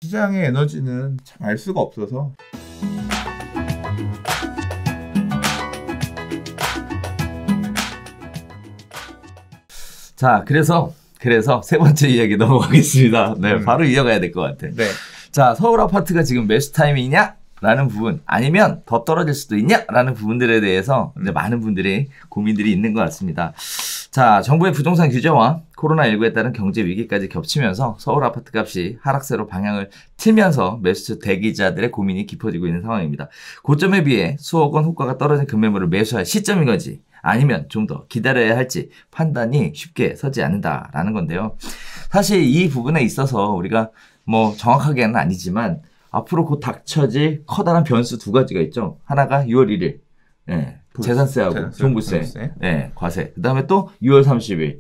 시장의 에너지는 참 알 수가 없어서. 자, 그래서 세 번째 이야기 넘어가겠습니다. 네, 바로 이어가야 될 것 같아. 네. 자, 서울 아파트가 지금 매수 타이밍이냐? 라는 부분, 아니면 더 떨어질 수도 있냐? 라는 부분들에 대해서 이제 많은 분들이 고민들이 있는 것 같습니다. 자, 정부의 부동산 규제와 코로나19에 따른 경제 위기까지 겹치면서 서울 아파트 값이 하락세로 방향을 틀면서 매수 대기자들의 고민이 깊어지고 있는 상황입니다. 고점에 비해 수억 원 호가가 떨어진 금매물을 매수할 시점인 건지, 아니면 좀 더 기다려야 할지 판단이 쉽게 서지 않는다라는 건데요. 사실 이 부분에 있어서 우리가 뭐 정확하게는 아니지만 앞으로 곧 닥쳐질 커다란 변수 두 가지가 있죠. 하나가 6월 1일 재산세하고 종부세, 네, 과세. 그 다음에 또 6월 30일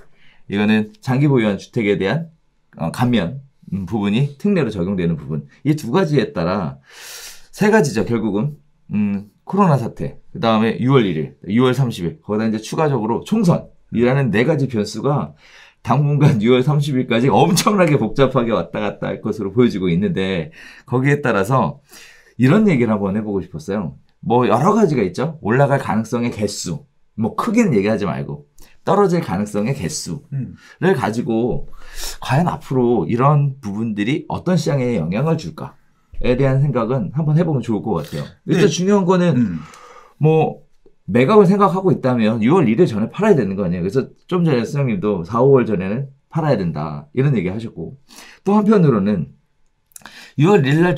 이거는 장기 보유한 주택에 대한 감면 부분이 특례로 적용되는 부분. 이 두 가지에 따라 세 가지죠. 결국은 코로나 사태, 그 다음에 6월 1일, 6월 30일, 거기다 이제 추가적으로 총선이라는 네 가지 변수가 당분간 6월 30일까지 엄청나게 복잡하게 왔다 갔다 할 것으로 보여지고 있는데, 거기에 따라서 이런 얘기를 한번 해보고 싶었어요. 뭐 여러 가지가 있죠. 올라갈 가능성의 개수, 뭐 크게는 얘기하지 말고 떨어질 가능성의 개수를 가지고 과연 앞으로 이런 부분들이 어떤 시장에 영향을 줄까에 대한 생각은 한번 해보면 좋을 것 같아요. 일단 네. 중요한 거는 뭐 매각을 생각하고 있다면 6월 1일 전에 팔아야 되는 거 아니에요. 그래서 좀 전에 수장님도 4, 5월 전에는 팔아야 된다 이런 얘기 하셨고, 또 한편으로는 6월 1일 날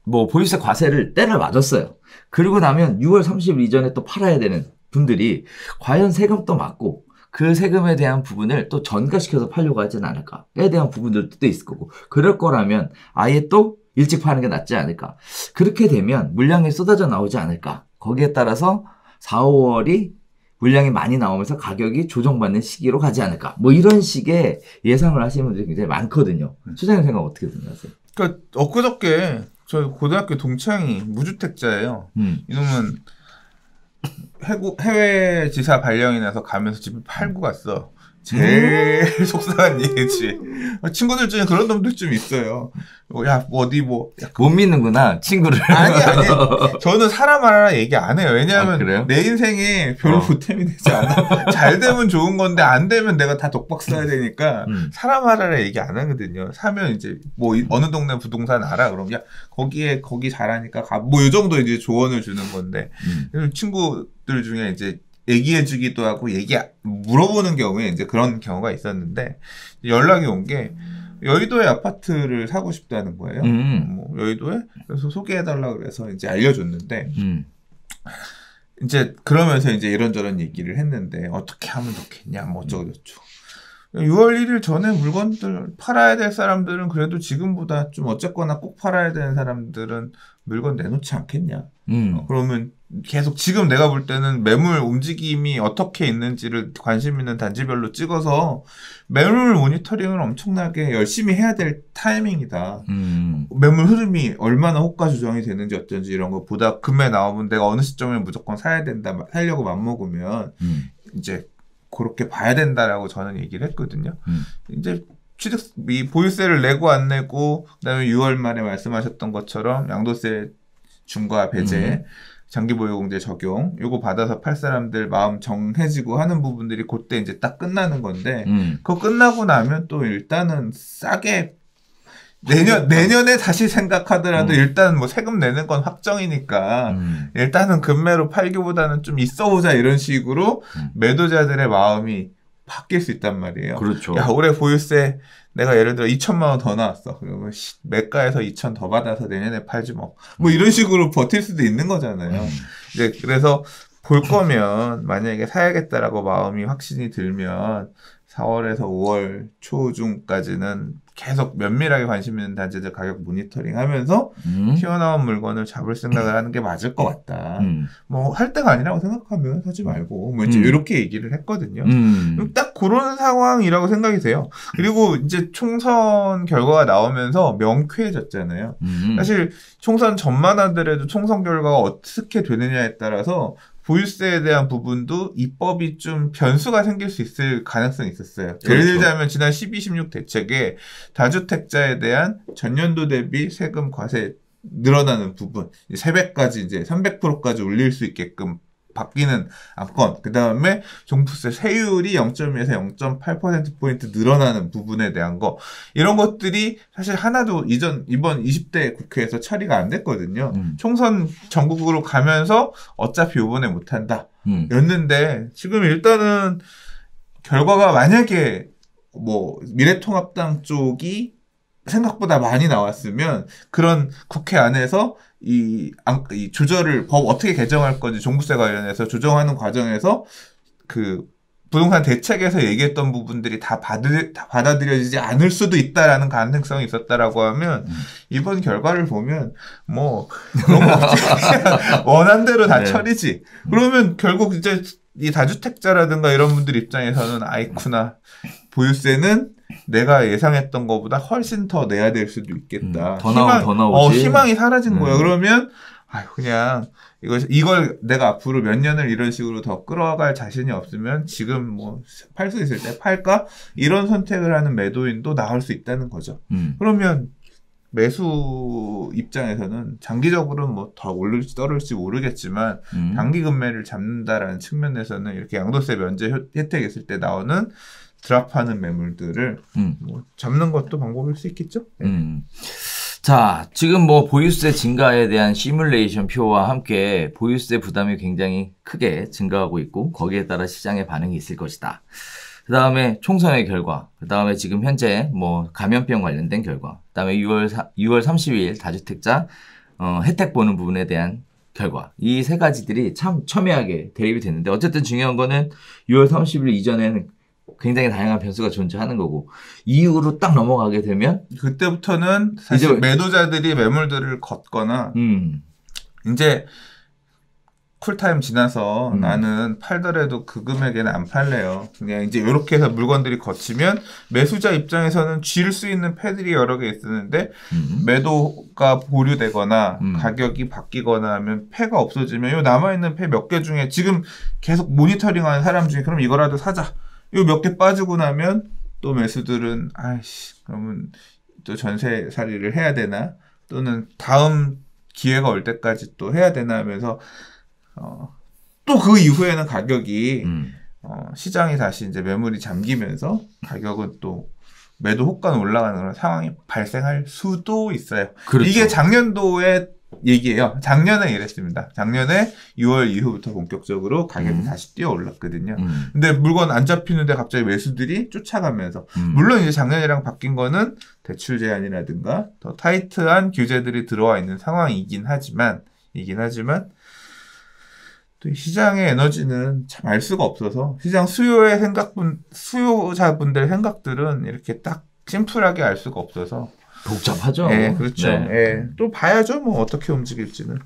뭐 보유세 과세를 때를 맞았어요. 그리고 나면 6월 30일 이전에 또 팔아야 되는 분들이 과연 세금도 맞고 그 세금에 대한 부분을 또 전가시켜서 팔려고 하지는 않을까에 대한 부분들도 또 있을 거고, 그럴 거라면 아예 또 일찍 파는 게 낫지 않을까. 그렇게 되면 물량이 쏟아져 나오지 않을까. 거기에 따라서 4, 5월이 물량이 많이 나오면서 가격이 조정받는 시기로 가지 않을까. 뭐 이런 식의 예상을 하시는 분들이 굉장히 많거든요. 수장님 생각 어떻게 생각하세요? 그러니까 엊그저께 저희 고등학교 동창이 무주택자예요. 이놈은 해외 지사 발령이 나서 가면서 집을 팔고 갔어. 제일 속상한 얘기지. 친구들 중에 그런 놈들 좀 있어요. 야, 어디 뭐. 못 믿는구나, 친구를. 아니. 저는 사람 알아라 얘기 안 해요. 왜냐하면 내 인생에 별로 보탬이 되지 않아. 잘 되면 좋은 건데 안 되면 내가 다 독박 써야 되니까 사람 알아라 얘기 안 하거든요. 사면 이제 뭐 어느 동네 부동산 알아? 그럼 야, 거기 잘하니까 가. 뭐 이 정도 이제 조언을 주는 건데. 친구들 중에 이제 얘기해주기도 하고 물어보는 경우에 이제 그런 경우가 있었는데, 연락이 온 게 여의도에 아파트를 사고 싶다는 거예요. 뭐 여의도에? 그래서 소개해달라 그래서 이제 알려줬는데, 이제 그러면서 이제 이런저런 얘기를 했는데, 어떻게 하면 좋겠냐, 뭐 어쩌고저쩌고. 6월 1일 전에 물건들 팔아야 될 사람들은 그래도 지금보다 좀 어쨌거나 꼭 팔아야 되는 사람들은 물건 내놓지 않겠냐. 그러면 계속 지금 내가 볼 때는 매물 움직임이 어떻게 있는지를 관심 있는 단지별로 찍어서 매물 모니터링을 엄청나게 열심히 해야 될 타이밍이다. 매물 흐름이 얼마나 호가 조정이 되는지 어쩐지 이런 거 보다 금매 나오면 내가 어느 시점에 무조건 사야 된다, 살려고 맘먹으면 이제 그렇게 봐야 된다라고 저는 얘기를 했거든요. 이제 보유세를 내고 안 내고, 그다음에 6월 말에 말씀하셨던 것처럼 양도세 중과 배제, 장기보유공제 적용, 요거 받아서 팔 사람들 마음 정해지고 하는 부분들이 그때 이제 딱 끝나는 건데, 그거 끝나고 나면 또 일단은 싸게 내년에 다시 생각하더라도 일단 뭐 세금 내는 건 확정이니까 일단은 금매로 팔기보다는 좀 있어보자 이런 식으로 매도자들의 마음이 바뀔 수 있단 말이에요. 그렇죠. 야, 올해 보유세 내가 예를 들어 2천만 원 더 나왔어. 그러면 매가에서 2천 더 받아서 내년에 팔지 뭐. 뭐 이런 식으로 버틸 수도 있는 거잖아요. 이제 그래서 볼 거면 만약에 사야겠다라고 마음이 확신이 들면 4월에서 5월 초중까지는 계속 면밀하게 관심 있는 단지들 가격 모니터링 하면서 튀어나온 물건을 잡을 생각을 하는 게 맞을 것 같다. 뭐 할 때가 아니라고 생각하면 사지 말고 뭐 이제 이렇게 얘기를 했거든요. 딱 그런 상황이라고 생각이 돼요. 그리고 이제 총선 결과가 나오면서 명쾌해졌잖아요. 사실 총선 전만 하더라도 총선 결과가 어떻게 되느냐에 따라서 보유세에 대한 부분도 입법이 좀 변수가 생길 수 있을 가능성이 있었어요. 예를 들자면 지난 12.16 대책에 다주택자에 대한 전년도 대비 세금 과세 늘어나는 부분, 300까지 이제 300%까지 올릴 수 있게끔 바뀌는 안건, 그 다음에 종부세 세율이 0.2에서 0.8%포인트 늘어나는 부분에 대한 거, 이런 것들이 사실 하나도 이번 20대 국회에서 처리가 안 됐거든요. 총선 전국으로 가면서 어차피 이번에 못한다. 였는데, 지금 일단은 결과가 만약에 미래통합당 쪽이 생각보다 많이 나왔으면 그런 국회 안에서 이 조절을 법 어떻게 개정할 건지 종부세 관련해서 조정하는 과정에서 그 부동산 대책에서 얘기했던 부분들이 다 받아들여지지 않을 수도 있다라는 가능성이 있었다라고 하면 이번 결과를 보면 그런 거 없지. 원한 대로 다 처리지. 그러면 결국 이제 이 다주택자라든가 이런 분들 입장에서는 아이쿠나 보유세는 내가 예상했던 것보다 훨씬 더 내야 될 수도 있겠다. 더 나오지. 희망이 사라진 거예요. 그러면 그냥 이걸 내가 앞으로 몇 년을 이런 식으로 더 끌어갈 자신이 없으면 지금 팔 수 있을 때 팔까? 이런 선택을 하는 매도인도 나올 수 있다는 거죠. 그러면 매수 입장에서는 장기적으로는 더 오를지 떨어질지 모르겠지만 단기 금매를 잡는다라는 측면에서는 이렇게 양도세 면제 혜택이 있을 때 나오는 드랍하는 매물들을 잡는 것도 방법일 수 있겠죠. 자, 지금 보유세 증가에 대한 시뮬레이션 표와 함께 보유세 부담이 굉장히 크게 증가하고 있고 거기에 따라 시장의 반응이 있을 것이다. 그 다음에 총선의 결과, 그 다음에 지금 현재 감염병 관련된 결과, 그 다음에 6월 30일 다주택자 혜택 보는 부분에 대한 결과, 이 세 가지들이 참 첨예하게 대립이 됐는데 어쨌든 중요한 거는 6월 30일 이전에는 굉장히 다양한 변수가 존재하는 거고 이후로 딱 넘어가게 되면 그때부터는 사실 매도자들이 매물들을 걷거나 이제 쿨타임 지나서 나는 팔더라도 그 금액에는 안 팔래요. 그냥 이제 이렇게 해서 물건들이 걷히면 매수자 입장에서는 쥘 수 있는 패들이 여러 개 있었는데 매도가 보류되거나 가격이 바뀌거나 하면 패가 없어지면 요 남아있는 패 몇 개 중에 지금 계속 모니터링하는 사람 중에 그럼 이거라도 사자. 요 몇 개 빠지고 나면 또 매수들은 그러면 또 전세살이를 해야 되나 또는 다음 기회가 올 때까지 또 해야 되나 하면서 또 그 이후에는 가격이 시장이 다시 이제 매물이 잠기면서 가격은 또 매도 호가는 올라가는 그런 상황이 발생할 수도 있어요. 그렇죠. 이게 작년도에 얘기예요. 작년에 이랬습니다. 작년에 6월 이후부터 본격적으로 가격이 다시 뛰어 올랐거든요. 근데 물건 안 잡히는데 갑자기 매수들이 쫓아가면서 물론 이제 작년이랑 바뀐 거는 대출 제한이라든가 더 타이트한 규제들이 들어와 있는 상황이긴 하지만 또 시장의 에너지는 참 알 수가 없어서 시장 수요자분들의 생각들은 이렇게 딱 심플하게 알 수가 없어서 복잡하죠. 네, 그렇죠. 네. 네. 또 봐야죠. 어떻게 움직일지는.